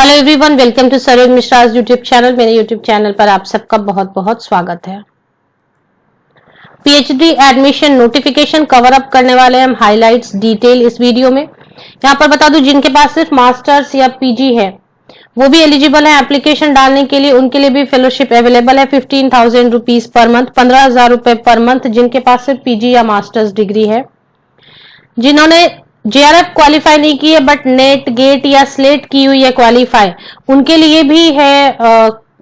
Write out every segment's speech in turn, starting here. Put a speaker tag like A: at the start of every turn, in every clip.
A: Hello everyone, welcome to Saroj Mishra's YouTube channel. मेरे YouTube channel पर आप सबका बहुत बहुत स्वागत है। PhD admission notification cover up करने वाले हम हाइलाइट्स डिटेल इस वीडियो में। यहाँ पर बता दूं, जिनके पास सिर्फ मास्टर्स या पीजी है वो भी एलिजिबल है एप्लीकेशन डालने के लिए। उनके लिए भी फेलोशिप अवेलेबल है 15,000 रुपीज पर मंथ, 15,000 रुपए पर मंथ, जिनके पास सिर्फ पीजी या मास्टर्स डिग्री है। जिन्होंने जेआरएफ क्वालिफाई नहीं की है बट नेट गेट या स्लेट की हुई है क्वालिफाई, उनके लिए भी है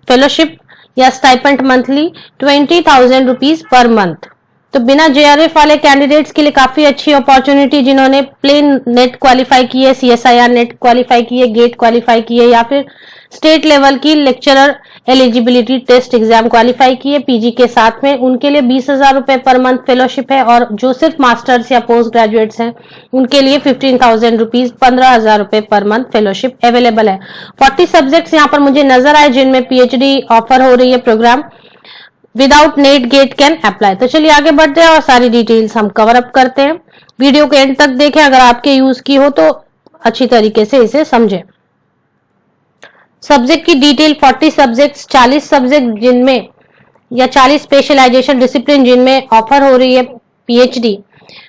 A: फेलोशिप या stipend monthly 20,000 rupees per month. तो बिना जेआरएफ वाले कैंडिडेट्स के लिए काफी अच्छी अपॉर्चुनिटी, जिन्होंने प्लेन नेट क्वालिफाई की है, सीएसआईआर नेट क्वालिफाई की है, गेट क्वालिफाई की है या फिर स्टेट लेवल की lecturer eligibility test exam qualify की है पीजी के साथ में, उनके लिए 20,000 रुपए पर मंथ फेलोशिप है। और जो सिर्फ मास्टर्स या पोस्ट ग्रेजुएट्स हैं उनके लिए 15,000 रुपीज, 15,000 रुपए पर मंथ फेलोशिप अवेलेबल है। 40 सब्जेक्ट्स यहाँ पर मुझे नजर आए जिनमें पीएचडी ऑफर हो रही है program without NET GATE can apply. तो चलिए आगे बढ़ते हैं और सारी डिटेल्स हम कवर अप करते हैं। वीडियो को एंड तक देखें, अगर आपके यूज की हो तो अच्छी तरीके से इसे समझें। सब्जेक्ट की डिटेल 40 सब्जेक्ट्स, 40 सब्जेक्ट जिनमें या 40 स्पेशलाइजेशन डिसिप्लिन जिनमें ऑफर हो रही है पीएचडी,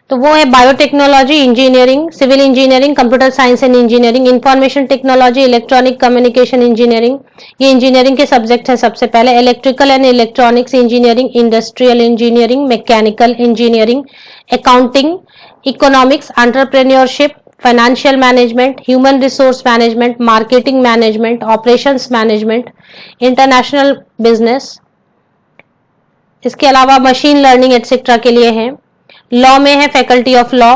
A: तो वो है biotechnology, engineering, civil engineering, computer science and engineering, information technology, electronic communication engineering, ये इंजीनियरिंग के सब्जेक्ट है। सबसे पहले electrical and electronics engineering, industrial engineering, mechanical engineering, accounting, economics, entrepreneurship, financial management, human resource management, marketing management, operations management, international business. इसके अलावा machine learning etcetera के लिए है। लॉ में है faculty of law,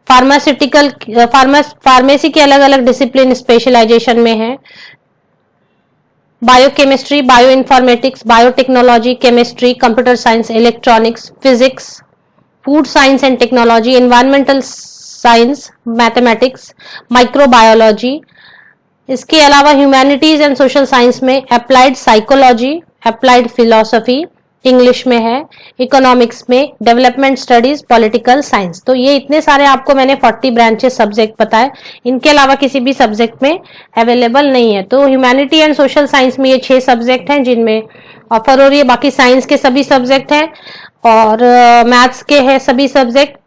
A: pharmaceutical pharmacy के अलग अलग डिसिप्लिन स्पेशलाइजेशन में है। Biochemistry, bio informatics, biotechnology, chemistry, computer science, electronics, physics, food science and technology, environmental science, mathematics, microbiology. इसके अलावा ह्यूमैनिटीज एंड सोशल साइंस में applied psychology, applied philosophy English में है, इकोनॉमिक्स में डेवलपमेंट स्टडीज, पॉलिटिकल साइंस। तो ये इतने सारे आपको मैंने 40 ब्रांचेस सब्जेक्ट बताए, इनके अलावा किसी भी सब्जेक्ट में अवेलेबल नहीं है। तो ह्यूमैनिटी एंड सोशल साइंस में ये 6 सब्जेक्ट हैं जिनमें ऑफर हो रही है। बाकी साइंस के सभी सब्जेक्ट हैं और मैथ्स के हैं सभी सब्जेक्ट,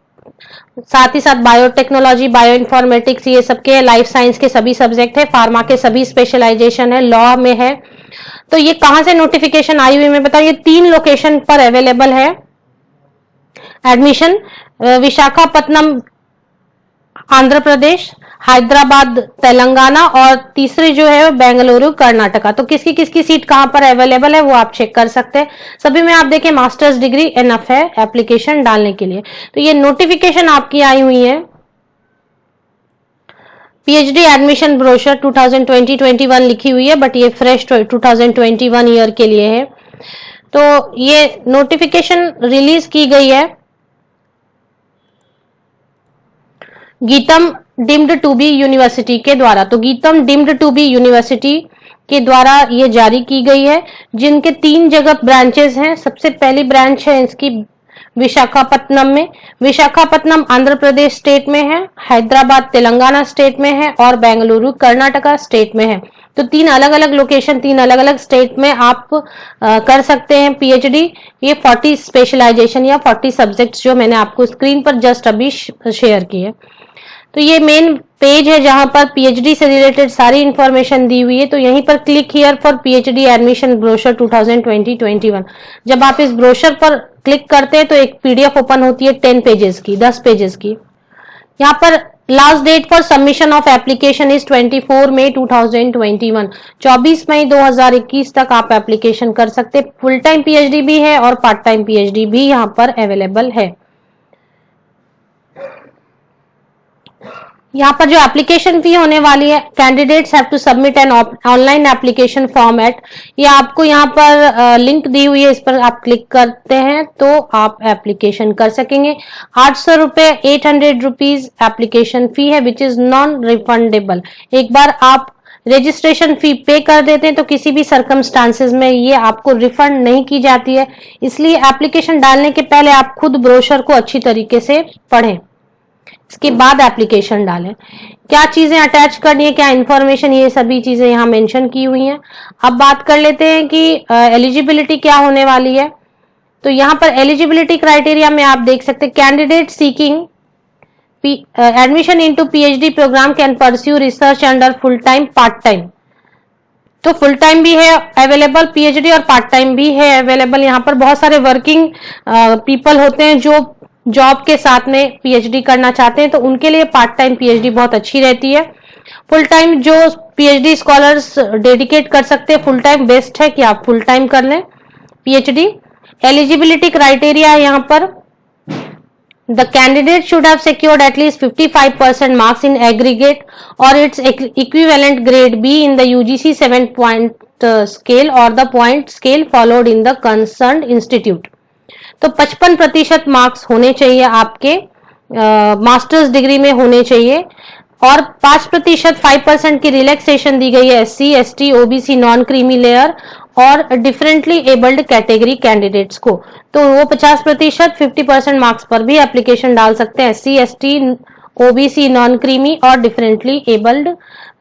A: साथ ही साथ बायोटेक्नोलॉजी, बायो इन्फॉर्मेटिक्स ये सबके, लाइफ साइंस के सभी सब्जेक्ट है, फार्मा के सभी स्पेशलाइजेशन है, लॉ में है। तो ये कहां से नोटिफिकेशन आई हुई मैं बताऊं, ये 3 लोकेशन पर अवेलेबल है एडमिशन। विशाखापट्टनम आंध्र प्रदेश, हैदराबाद तेलंगाना और तीसरी जो है बेंगलुरु कर्नाटका। तो किसकी किसकी सीट कहां पर अवेलेबल है वो आप चेक कर सकते हैं। सभी में आप देखें मास्टर्स डिग्री इनफ है एप्लीकेशन डालने के लिए। तो ये नोटिफिकेशन आपकी आई हुई है पीएचडी एडमिशन ब्रोशर 2020-21 लिखी हुई है बट ये फ्रेश 2021 ईयर के लिए है। तो ये नोटिफिकेशन रिलीज की गई है Gitam deemed to be university के द्वारा। तो Gitam deemed to be university के द्वारा ये जारी की गई है, जिनके 3 जगह ब्रांचेस हैं। सबसे पहली ब्रांच है इसकी विशाखापट्टनम में। विशाखापट्टनम आंध्र प्रदेश स्टेट में है, हैदराबाद तेलंगाना स्टेट में है और बेंगलुरु कर्नाटका स्टेट में है। तो 3 अलग अलग लोकेशन, 3 अलग अलग स्टेट में आप कर सकते हैं पीएचडी। ये 40 स्पेशलाइजेशन या 40 सब्जेक्ट्स जो मैंने आपको स्क्रीन पर जस्ट अभी शेयर किए। तो ये मेन पेज है जहां पर पीएचडी से रिलेटेड सारी इंफॉर्मेशन दी हुई है। तो यहीं पर click here for PhD admission brochure 2020-21। जब आप इस ब्रोशर पर क्लिक करते हैं तो एक पीडीएफ ओपन होती है 10 पेजेस की, 10 पेजेस की। यहाँ पर last date for submission of application is 24 मई 2021। 24 मई 2021 तक आप एप्लीकेशन कर सकते। फुल टाइम पीएचडी भी है और पार्ट टाइम पीएचडी भी यहाँ पर अवेलेबल है। यहाँ पर जो एप्लीकेशन फी होने वाली है, candidates have to submit an online application form at, ये आपको यहाँ पर लिंक दी हुई है, इस पर आप क्लिक करते हैं तो आप एप्लीकेशन कर सकेंगे। 800 रुपए 800 रुपीज एप्लीकेशन फी है विच इज नॉन रिफंडेबल। एक बार आप रजिस्ट्रेशन फी पे कर देते हैं तो किसी भी सर्कमस्टांसेस में ये आपको रिफंड नहीं की जाती है। इसलिए एप्लीकेशन डालने के पहले आप खुद ब्रोशर को अच्छी तरीके से पढ़ें। इसके बाद एप्लीकेशन डालें। क्या चीजें अटैच करनी है, क्या इंफॉर्मेशन, ये सभी चीजें यहाँ मेंशन की हुई हैं। अब बात कर लेते हैं कि एलिजिबिलिटी क्या होने वाली है। तो यहाँ पर एलिजिबिलिटी क्राइटेरिया में आप देख सकते हैं, candidate seeking admission into PhD program can pursue research under full time part time. तो फुल टाइम भी है अवेलेबल पीएचडी और पार्ट टाइम भी है अवेलेबल। यहाँ पर बहुत सारे वर्किंग पीपल होते हैं जो जॉब के साथ में पीएचडी करना चाहते हैं, तो उनके लिए पार्ट टाइम पीएचडी बहुत अच्छी रहती है। फुल टाइम जो पीएचडी स्कॉलर्स डेडिकेट कर सकते हैं, फुल टाइम बेस्ट है कि आप फुल टाइम कर लें पीएचडी। एलिजिबिलिटी क्राइटेरिया है यहाँ पर, the candidate should have secured at least 55% marks in aggregate or its equivalent grade B in the UGC 7-point scale or the point scale followed in the concerned institute। तो 55% marks होने चाहिए आपके masters degree में होने चाहिए, और 5% 5% की relaxation दी गई है SC, ST, OBC, non creamy layer और डिफरेंटली एबल्ड कैटेगरी कैंडिडेट्स को। तो वो 50% 50% मार्क्स पर भी एप्लीकेशन डाल सकते हैं, SC, ST, OBC, non creamy और डिफरेंटली एबल्ड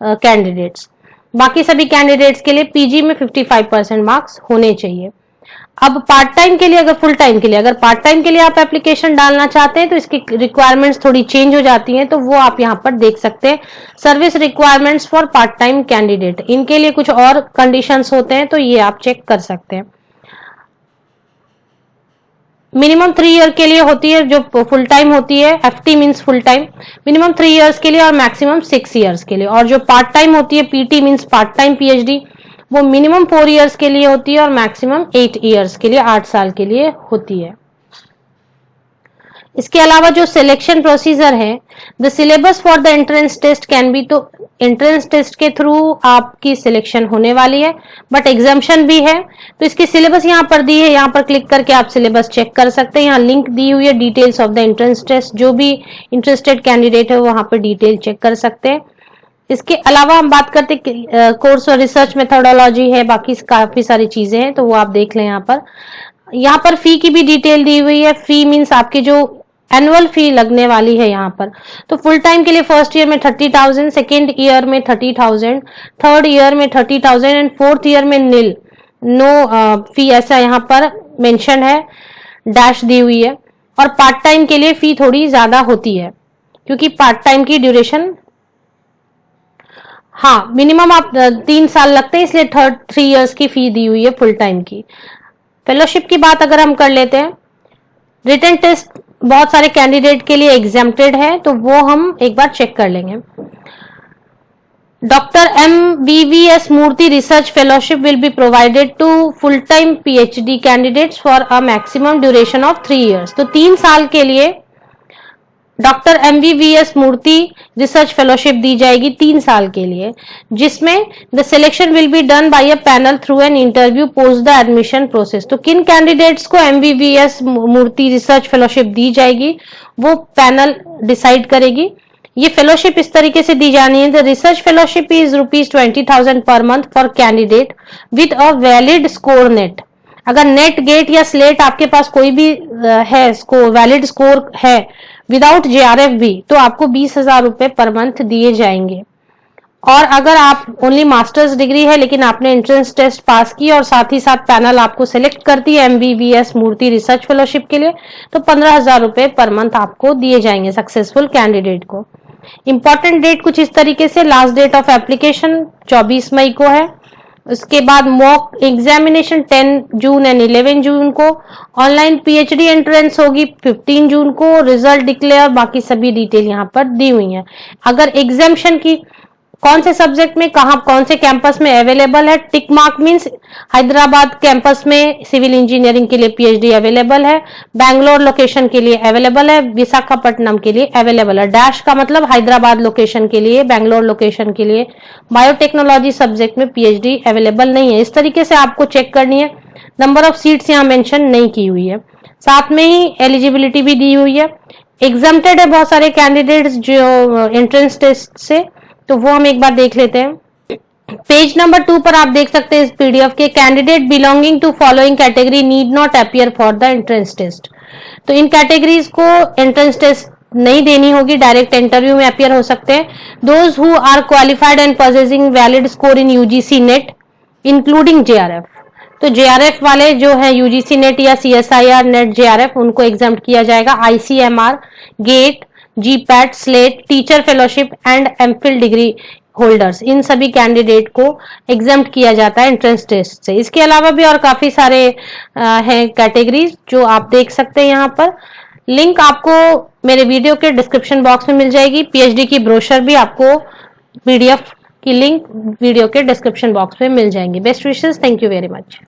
A: कैंडिडेट्स। बाकी सभी कैंडिडेट्स के लिए पीजी में 55% मार्क्स होने चाहिए। अब पार्ट टाइम के लिए, अगर फुल टाइम के लिए, अगर पार्ट टाइम के लिए आप एप्लीकेशन डालना चाहते हैं तो इसकी रिक्वायरमेंट्स थोड़ी चेंज हो जाती हैं, तो वो आप यहाँ पर देख सकते हैं। Service requirements for part time candidate, इनके लिए कुछ और कंडीशंस होते हैं, तो ये आप चेक कर सकते हैं। मिनिमम 3 ईयर के लिए होती है जो फुल टाइम होती है, FT means full time, minimum 3 years के लिए और मैक्सिमम 6 इयर्स के लिए। और जो पार्ट टाइम होती है PT means part time PhD, वो मिनिमम 4 इयर्स के लिए होती है और मैक्सिमम 8 इयर्स के लिए, 8 साल के लिए होती है। इसके अलावा जो सिलेक्शन प्रोसीजर है, the syllabus for the entrance test can be, तो एंट्रेंस टेस्ट के थ्रू आपकी सिलेक्शन होने वाली है, बट एग्जाम्शन भी है। तो इसकी सिलेबस यहाँ पर दी है, यहाँ पर क्लिक करके आप सिलेबस चेक कर सकते हैं। यहाँ लिंक दी हुई है, details of the entrance test, जो भी इंटरेस्टेड कैंडिडेट है वहां पर डिटेल चेक कर सकते हैं। इसके अलावा हम बात करते कोर्स और रिसर्च मेथोडोलॉजी है, बाकी काफी सारी चीजें हैं, तो वो आप देख लें। यहाँ पर फी की भी डिटेल दी हुई है। फी मीन्स आपकी जो एनुअल फी लगने वाली है यहाँ पर। तो फुल टाइम के लिए फर्स्ट ईयर में 30,000, सेकेंड ईयर में 30,000, थर्ड ईयर में 30,000 एंड फोर्थ ईयर में नो फी, ऐसा यहाँ पर मेंशन है, डैश दी हुई है। और पार्ट टाइम के लिए फी थोड़ी ज्यादा होती है क्योंकि पार्ट टाइम की ड्यूरेशन, हाँ मिनिमम आप 3 साल लगते हैं, इसलिए 3 इयर्स की फी दी हुई है फुल टाइम की। फेलोशिप की बात अगर हम कर लेते हैं, रिटन टेस्ट बहुत सारे कैंडिडेट के लिए एग्जेम्प्टेड है, तो वो हम एक बार चेक कर लेंगे। Doctor MVVS Murthy research fellowship will be provided to full time PhD candidates for a maximum duration of 3 years. तो 3 साल के लिए doctor MVVS Murthy research fellowship दी जाएगी 3 साल के लिए, जिसमें the selection will be done by a panel through an interview post the admission process. तो किन कैंडिडेट्स को MVVS मूर्ति रिसर्च फेलोशिप दी जाएगी वो पैनल डिसाइड करेगी। ये फेलोशिप इस तरीके से दी जानी है, the research fellowship is ₹20,000 per month for candidate with a valid score net. अगर नेट, गेट या स्लेट आपके पास कोई भी है, वैलिड स्कोर है विदाउट JRF भी, तो आपको 20,000 रुपए पर मंथ दिए जाएंगे। और अगर आप ओनली मास्टर्स डिग्री है लेकिन आपने एंट्रेंस टेस्ट पास की और साथ ही साथ पैनल आपको सिलेक्ट करती है MVVS मूर्ति रिसर्च फेलोशिप के लिए, तो 15,000 रुपए पर मंथ आपको दिए जाएंगे सक्सेसफुल कैंडिडेट को। इंपॉर्टेंट डेट कुछ इस तरीके से, लास्ट डेट ऑफ एप्लीकेशन 24 मई को है। उसके बाद मॉक एग्जामिनेशन 10 जून एंड 11 जून को, ऑनलाइन PhD एंट्रेंस होगी 15 जून को, रिजल्ट डिक्लेयर, बाकी सभी डिटेल यहाँ पर दी हुई है। अगर एग्जामिनेशन की कौन से सब्जेक्ट में कहाँ कौन से कैंपस में अवेलेबल है, tick mark means Hyderabad campus में सिविल इंजीनियरिंग के लिए PhD अवेलेबल है, बैंगलोर लोकेशन के लिए अवेलेबल है, विशाखापट्टनम के लिए अवेलेबल है। डैश का मतलब हैदराबाद लोकेशन के लिए, बैंगलोर लोकेशन के लिए बायोटेक्नोलॉजी सब्जेक्ट में PhD अवेलेबल नहीं है। इस तरीके से आपको चेक करनी है। नंबर ऑफ सीट्स यहाँ मेंशन नहीं की हुई है, साथ में ही एलिजिबिलिटी भी दी हुई है। एग्जम्प्टेड है बहुत सारे कैंडिडेट्स जो एंट्रेंस टेस्ट से, तो वो हम एक बार देख लेते हैं। पेज नंबर 2 पर आप देख सकते हैं इस PDF के, candidate belonging to following category need not appear for the entrance test. तो इन कैटेगरीज को एंट्रेंस टेस्ट नहीं देनी होगी, डायरेक्ट इंटरव्यू में अपीयर हो सकते हैं। Those who are qualified and possessing valid score in UGC NET including JRF. तो जेआरएफ वाले जो है यूजीसी नेट या सीएसआईआर नेट जेआरएफ, उनको एग्जाम्प्ट किया जाएगा। ICMR, GATE, GPAT, SLET, teacher fellowship and MPhil degree holders, इन सभी कैंडिडेट को एग्जाम्प्ट किया जाता है एंट्रेंस टेस्ट से। इसके अलावा भी और काफी सारे हैं कैटेगरीज जो आप देख सकते हैं यहाँ पर। लिंक आपको मेरे वीडियो के डिस्क्रिप्शन बॉक्स में मिल जाएगी। पीएचडी की ब्रोशर भी आपको पीडीएफ की लिंक वीडियो के डिस्क्रिप्शन बॉक्स में मिल जाएंगी। Best wishes, thank you very much.